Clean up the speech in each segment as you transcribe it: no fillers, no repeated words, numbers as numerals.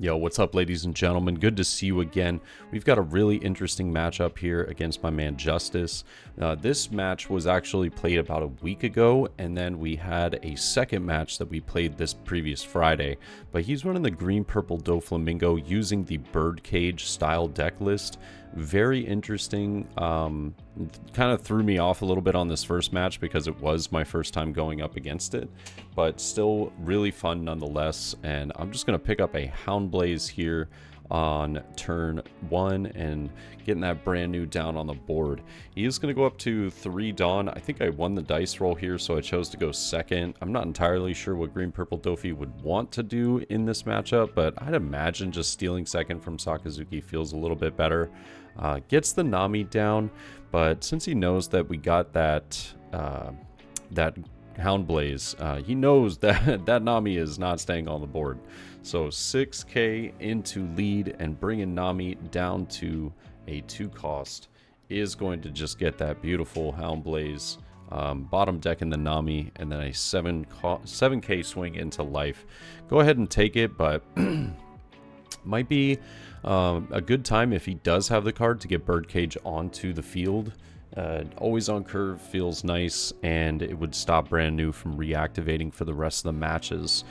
Yo, what's up, ladies and gentlemen? Good to see you again. We've got a really interesting matchup here against my man Justice. This match was actually played about a week ago, and then we had a second match that we played this previous Friday. But he's running the green-purple Doflamingo using the Birdcage style deck list. Very interesting. Kind of threw me off a little bit on this first match because it was my first time going up against it, but still really fun nonetheless. And I'm just going to pick up a Houndblaze here on turn 1 and getting that brand new down on the board. He is going to go up to 3 Dawn. I think I won the dice roll here, so I chose to go second. I'm not entirely sure what green purple Doffy would want to do in this matchup, but I'd imagine just stealing second from Sakazuki feels a little bit better. Gets the Nami down, but since he knows that we got that that Houndblaze, he knows that that Nami is not staying on the board. So 6k into lead and bringing Nami down to a 2 cost is going to just get that beautiful Houndblaze, bottom deck in the Nami, and then a 7k swing into life. Go ahead and take it, but might be a good time if he does have the card to get Birdcage onto the field. Always on curve feels nice, and it would stop brand new from reactivating for the rest of the matches.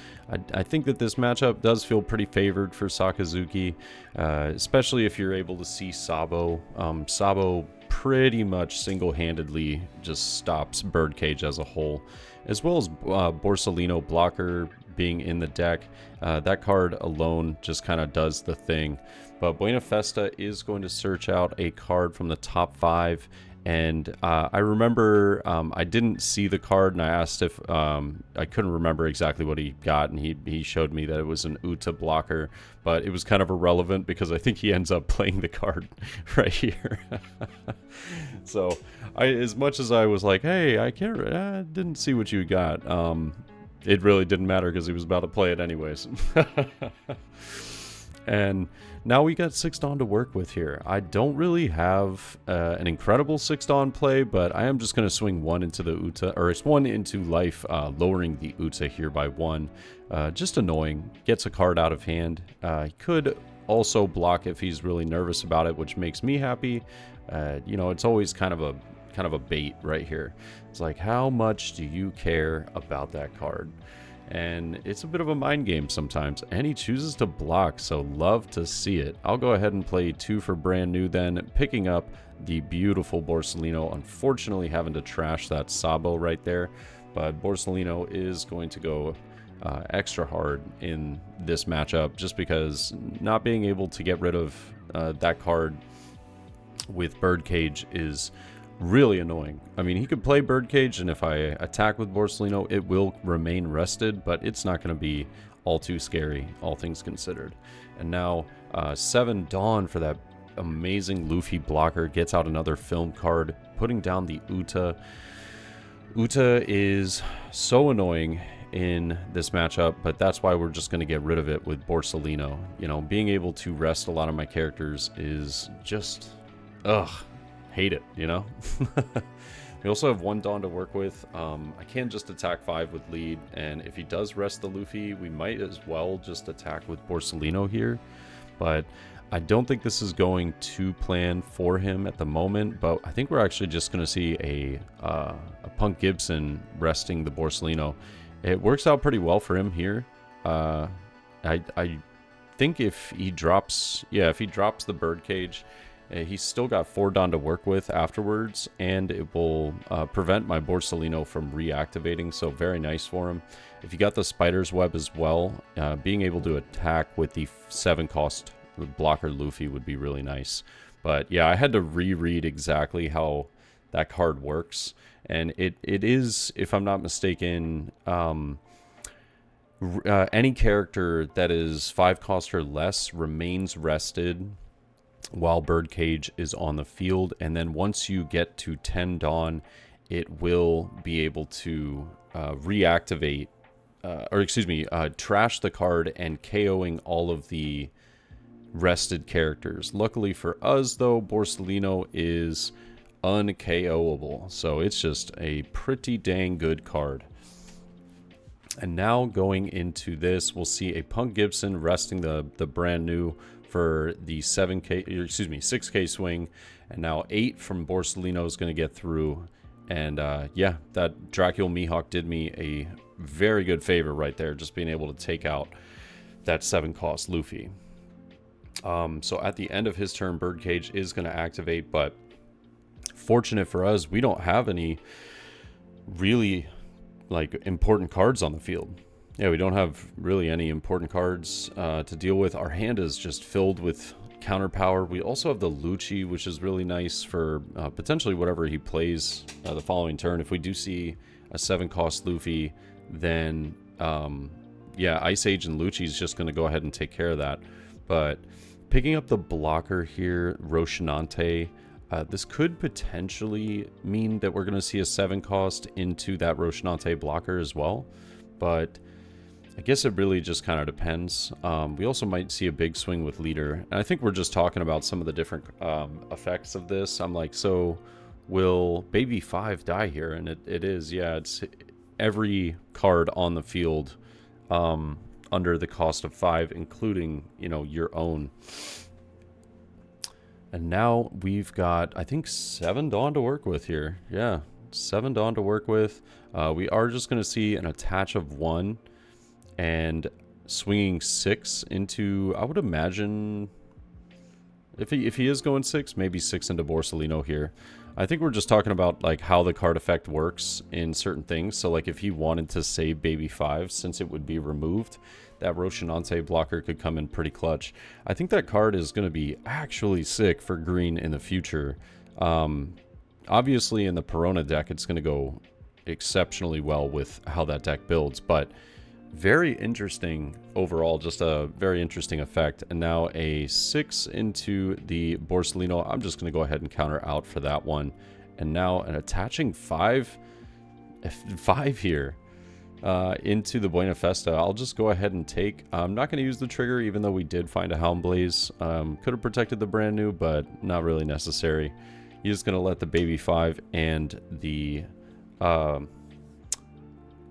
I think that this matchup does feel pretty favored for Sakazuki, especially if you're able to see Sabo. Sabo pretty much single-handedly just stops Birdcage as a whole, as well as Borsalino blocker being in the deck. That card alone just kind of does the thing. But Buena Festa is going to search out a card from the top 5. And I remember I didn't see the card, and I asked if I couldn't remember exactly what he got, and he showed me that it was an Uta blocker, but it was kind of irrelevant because I think he ends up playing the card right here. So as much as I was like, hey, I didn't see what you got, it really didn't matter because he was about to play it anyways. And now we got 6 Dawn to work with here. I don't really have an incredible 6 Dawn play, but I am just going to swing 1 into the Uta, or it's 1 into life, lowering the Uta here by 1. Just annoying. Gets a card out of hand. He could also block if he's really nervous about it, which makes me happy. You know, it's always kind of a bait right here. It's like, how much do you care about that card? And it's a bit of a mind game sometimes, and he chooses to block, so love to see it. I'll go ahead and play 2 for brand new then, picking up the beautiful Borsalino. Unfortunately having to trash that Sabo right there, but Borsalino is going to go extra hard in this matchup, just because not being able to get rid of that card with Birdcage is really annoying. I mean, he could play Birdcage, and if I attack with Borsalino, it will remain rested, but it's not going to be all too scary, all things considered. And now 7 Dawn for that amazing Luffy blocker. Gets out another film card, putting down the Uta. Uta is so annoying in this matchup, but that's why we're just going to get rid of it with Borsalino. You know, being able to rest a lot of my characters is just, ugh. Hate it, you know. We also have 1 Dawn to work with. I can just attack 5 with lead, and if he does rest the Luffy, we might as well just attack with Borsalino here, but I don't think this is going to plan for him at the moment. But I think we're actually just going to see a Punk Gibson resting the Borsalino. It works out pretty well for him here. I think if he drops the Birdcage, he's still got 4 Dawn to work with afterwards, and it will prevent my Borsalino from reactivating, so very nice for him. If you got the Spider's Web as well, being able to attack with the 7 cost blocker Luffy would be really nice. But yeah, I had to reread exactly how that card works, and it is, if I'm not mistaken, any character that is 5 cost or less remains rested while Birdcage is on the field, and then once you get to 10 Dawn, it will be able to reactivate, trash the card and KOing all of the rested characters. Luckily for us, though, Borsalino is un-KOable, so it's just a pretty dang good card. And now going into this, we'll see a Punk Gibson resting the brand new for the 6K swing, and now 8 from Borsalino is going to get through. And yeah, that Dracula Mihawk did me a very good favor right there, just being able to take out that 7-cost Luffy. So at the end of his turn, Birdcage is going to activate, but fortunate for us, we don't have any really like important cards on the field. Yeah, we don't have really any important cards to deal with. Our hand is just filled with counter power. We also have the Lucci, which is really nice for potentially whatever he plays the following turn. If we do see a 7-cost Luffy, then yeah, Ice Age and Lucci is just going to go ahead and take care of that. But picking up the blocker here, Roshinante, this could potentially mean that we're going to see a 7-cost into that Roshinante blocker as well, but I guess it really just kind of depends. We also might see a big swing with Leader, and I think we're just talking about some of the different effects of this. I'm like, so will Baby 5 die here? And it is, yeah, it's every card on the field under the cost of 5, including, you know, your own. And now we've got, I think, 7 Dawn to work with here. Yeah, 7 Dawn to work with. We are just going to see an attach of 1 and swinging 6 into, I would imagine, if he is going 6, maybe 6 into Borsalino here. I think we're just talking about like how the card effect works in certain things. So like if he wanted to save Baby 5, since it would be removed, that Roshinante blocker could come in pretty clutch. I think that card is going to be actually sick for green in the future. Obviously in the Perona deck, it's going to go exceptionally well with how that deck builds, but very interesting overall, just a very interesting effect. And now a 6 into the Borsalino. I'm just going to go ahead and counter out for that one. And now an attaching 5 here into the Buena Festa. I'll just go ahead and take. I'm not going to use the trigger, even though we did find a Helm Blaze. Could have protected the brand new, but not really necessary. He's just going to let the Baby 5 and the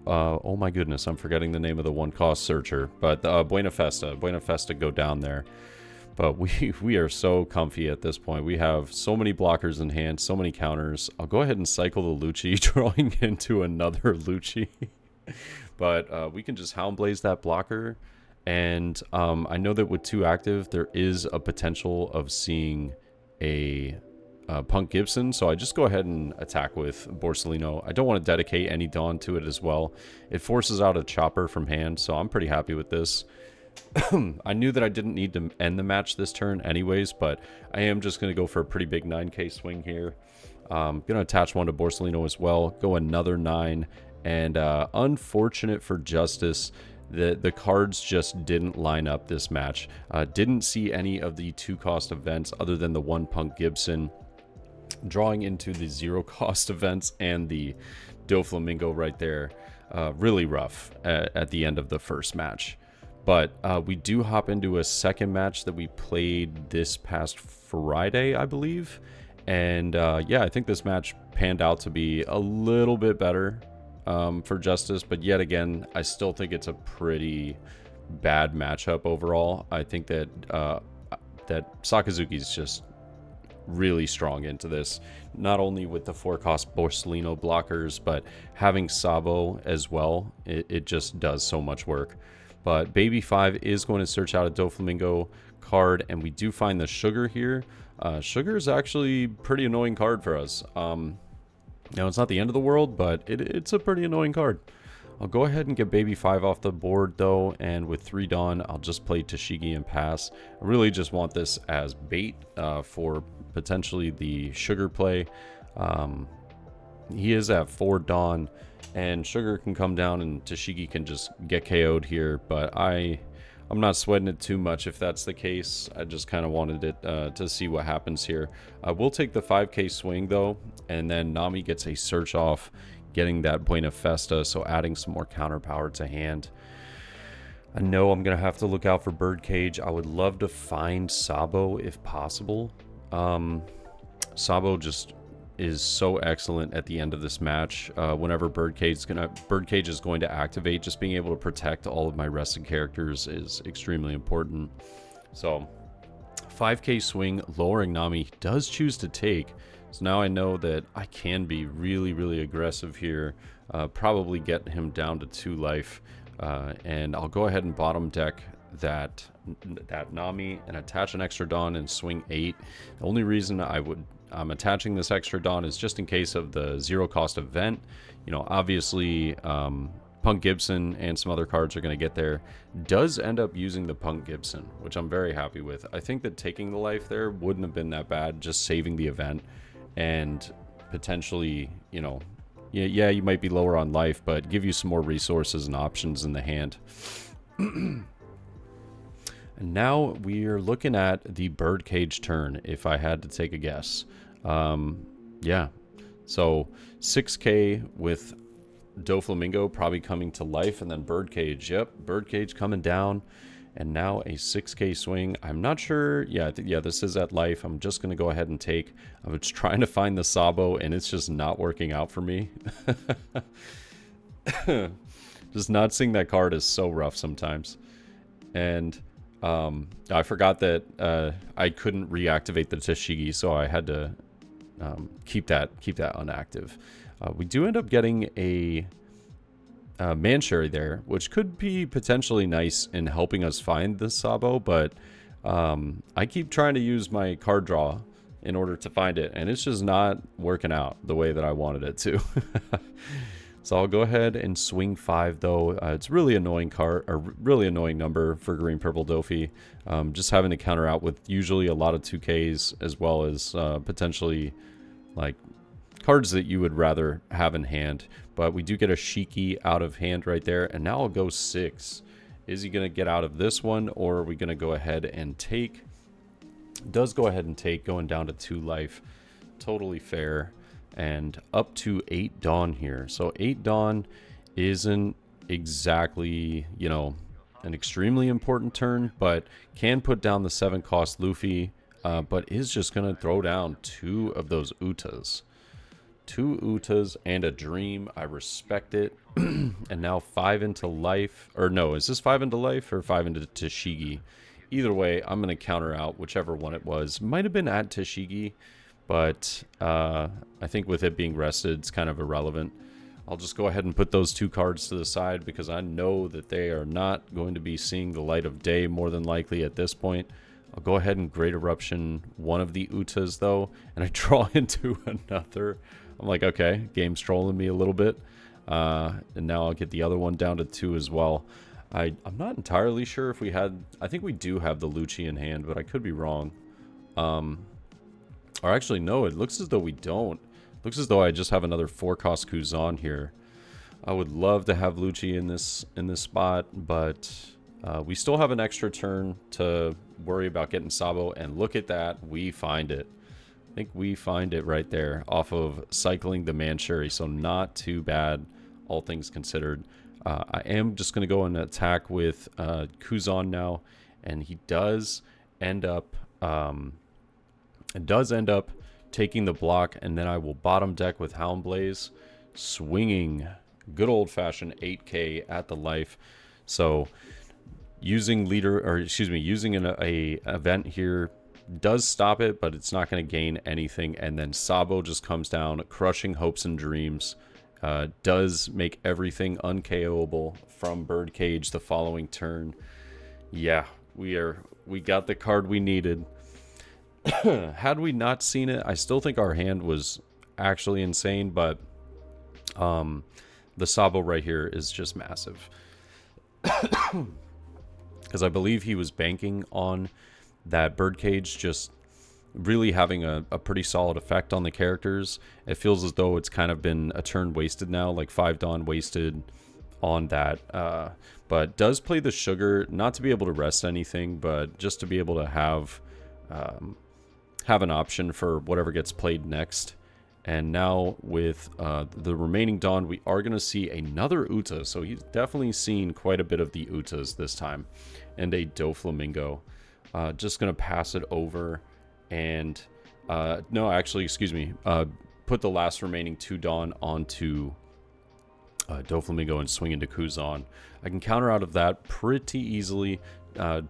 oh my goodness, I'm forgetting the name of the 1-cost searcher, but Buena Festa go down there. But we are so comfy at this point. We have so many blockers in hand, so many counters. I'll go ahead and cycle the Lucci, drawing into another Lucci. But we can just Hound Blaze that blocker. And I know that with 2 active, there is a potential of seeing a Punk Gibson, so I just go ahead and attack with Borsalino. I don't want to dedicate any Dawn to it as well. It forces out a Chopper from hand, so I'm pretty happy with this. I knew that I didn't need to end the match this turn anyways, but I am just going to go for a pretty big 9k swing here. Going to attach 1 to Borsalino as well, go another 9, and unfortunate for Justice, the cards just didn't line up this match. Didn't see any of the 2-cost events other than the 1 Punk Gibson. Drawing into the 0-cost events and the Doflamingo right there. Really rough at the end of the first match. But we do hop into a second match that we played this past Friday, I believe. And yeah, I think this match panned out to be a little bit better for Justice. But yet again, I still think it's a pretty bad matchup overall. I think that that Sakazuki's just really strong into this, not only with the 4-cost Borsalino blockers, but having Sabo as well. It just does so much work. But Baby 5 is going to search out a Doflamingo card, and we do find the Sugar here. Sugar is actually a pretty annoying card for us. Now, it's not the end of the world, but it's a pretty annoying card. I'll go ahead and get Baby 5 off the board, though, and with 3 Dawn, I'll just play Tashigi and pass. I really just want this as bait for potentially the Sugar play. He is at 4 Dawn, and Sugar can come down and Tashigi can just get KO'd here, but I'm not sweating it too much if that's the case. I just kind of wanted it to see what happens here. I will take the 5k swing, though, and then Nami gets a search off, getting that Buena Festa, so adding some more counter power to hand. I know I'm going to have to look out for Birdcage. I would love to find Sabo if possible. Sabo just is so excellent at the end of this match. Whenever Birdcage is going to activate, just being able to protect all of my rested characters is extremely important. So 5k swing, lowering Nami does choose to take. So now I know that I can be really, really aggressive here. Probably get him down to 2 life. And I'll go ahead and bottom deck that Nami and attach an extra Dawn and swing 8. The only reason I'm attaching this extra Dawn is just in case of the 0 cost event. You know, obviously Punk Gibson and some other cards are going to get there. Does end up using the Punk Gibson, which I'm very happy with. I think that taking the life there wouldn't have been that bad, just saving the event and potentially, you know, yeah, you might be lower on life, but give you some more resources and options in the hand. And now we are looking at the Birdcage turn, if I had to take a guess. Yeah, so 6k with Doflamingo probably coming to life, and then Birdcage. Yep, Birdcage coming down, and now a 6k swing. I'm not sure. Yeah, this is at life. I'm just going to go ahead and take. I was trying to find the Sabo, and it's just not working out for me. Just not seeing that card is so rough sometimes. And I forgot that I couldn't reactivate the Tashigi, so I had to keep that unactive. We do end up getting a Mancherry there, which could be potentially nice in helping us find the Sabo, but I keep trying to use my card draw in order to find it, and it's just not working out the way that I wanted it to. So I'll go ahead and swing 5, though. It's really annoying really annoying number for Green Purple Doffy. Just having to counter out with usually a lot of 2Ks, as well as potentially like cards that you would rather have in hand. But we do get a Shiki out of hand right there, and now I'll go 6. Is he going to get out of this one, or are we going to go ahead and take? Does go ahead and take, going down to 2 life. Totally fair. And up to 8 Dawn here. So 8 Dawn isn't exactly, you know, an extremely important turn, but can put down the 7 cost Luffy, but is just going to throw down 2 of those Utas. 2 Utas and a Dream. I respect it. And now 5 into life. Or no, is this 5 into life or 5 into Tashigi? Either way, I'm going to counter out whichever one it was. Might have been at Tashigi, but I think with it being rested, it's kind of irrelevant. I'll just go ahead and put those 2 cards to the side because I know that they are not going to be seeing the light of day more than likely at this point. I'll go ahead and Great Eruption one of the Utas, though, and I draw into another. I'm like, okay, game's trolling me a little bit. And now I'll get the other one down to 2 as well. I'm not entirely sure if we had... I think we do have the Lucci in hand, but I could be wrong. Or actually, no, it looks as though we don't. It looks as though I just have another 4-cost Kuzan here. I would love to have Lucci in this spot, but we still have an extra turn to worry about getting Sabo, and look at that, we find it. I think we find it right there off of cycling the Mancherry, so not too bad, all things considered. I am just going to go and attack with Kuzan now, and he does end up taking the block, and then I will bottom deck with Hound Blaze, swinging good old-fashioned 8k at the life. So using using an event here does stop it, but it's not going to gain anything. And then Sabo just comes down, crushing hopes and dreams. Does make everything unKOable from Birdcage the following turn. Yeah, we got the card we needed. Had we not seen it, I still think our hand was actually insane, but the Sabo right here is just massive. Because I believe he was banking on that Birdcage just really having a pretty solid effect on the characters. It feels as though it's kind of been a turn wasted now, like 5 Dawn wasted on that. But does play the Sugar, not to be able to rest anything, but just to be able to have an option for whatever gets played next. And now with the remaining Dawn, we are going to see another Uta. So he's definitely seen quite a bit of the Utas this time. And a Doflamingo. Just going to pass it over. And no, actually, excuse me. Put the last remaining 2 Dawn onto Doflamingo and swing into Kuzan. I can counter out of that pretty easily.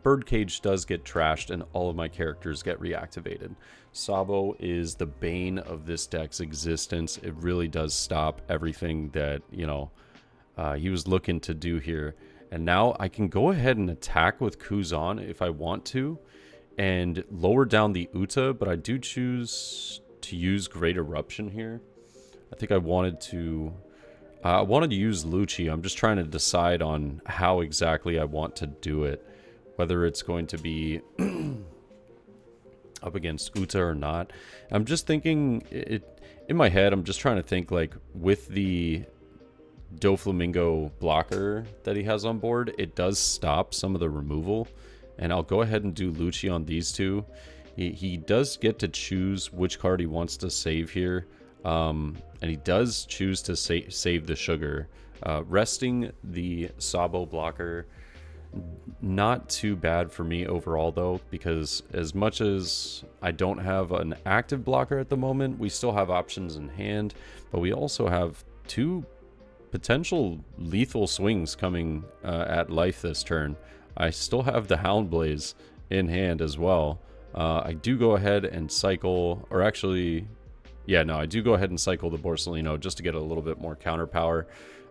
Birdcage does get trashed and all of my characters get reactivated. Sabo is the bane of this deck's existence. It really does stop everything that, you know, he was looking to do here. And now I can go ahead and attack with Kuzan if I want to and lower down the Uta, but I do choose to use Great Eruption here. I think I wanted to use Lucci. I'm just trying to decide on how exactly I want to do it. Whether it's going to be up against Uta or not. I'm just thinking, in my head, I'm just trying to think, like, with the Doflamingo blocker that he has on board, it does stop some of the removal. And I'll go ahead and do Lucci on these 2. He does get to choose which card he wants to save here. And he does choose to save the sugar. Resting the Sabo blocker, not too bad for me overall though, because as much as I don't have an active blocker at the moment, we still have options in hand, but we also have 2 potential lethal swings coming at life this turn. I still have the Houndblaze in hand as well. I do go ahead and cycle, or actually, yeah, no, I do go ahead and cycle the Borsalino just to get a little bit more counter power.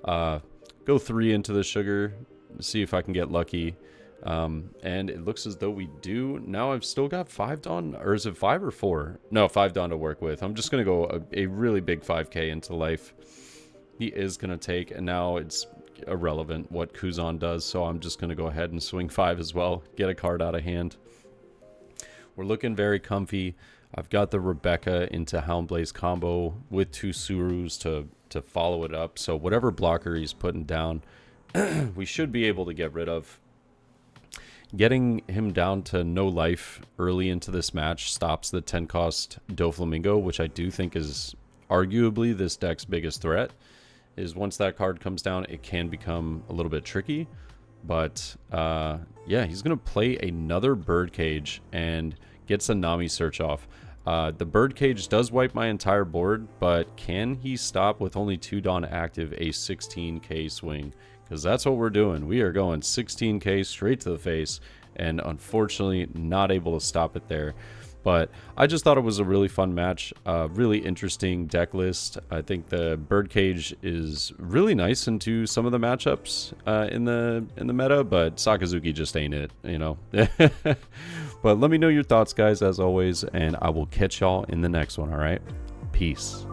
Go 3 into the sugar, see if I can get lucky. And it looks as though we do. Now I've still got 5 Dawn, or is it 5 or 4? No, 5 Dawn to work with. I'm just going to go a really big 5k into life. He is going to take, and now it's irrelevant what Kuzan does, so I'm just going to go ahead and swing 5 as well, get a card out of hand. We're looking very comfy. I've got the Rebecca into Houndblaze combo with 2 Surus to follow it up, so whatever blocker he's putting down, we should be able to get rid of. Getting him down to no life early into this match stops the 10 cost Doflamingo, which I do think is arguably this deck's biggest threat. Is once that card comes down, it can become a little bit tricky. But yeah, he's going to play another Birdcage and gets a Nami search off. The Birdcage does wipe my entire board, but can he stop with only 2 Dawn active a 16k swing? Because that's what we're doing. We are going 16k straight to the face, and unfortunately not able to stop it there. But I just thought it was a really fun match, really interesting deck list. I think the Birdcage is really nice into some of the matchups in the meta, but Sakazuki just ain't it, you know. But let me know your thoughts, guys, as always, and I will catch y'all in the next one, all right? Peace.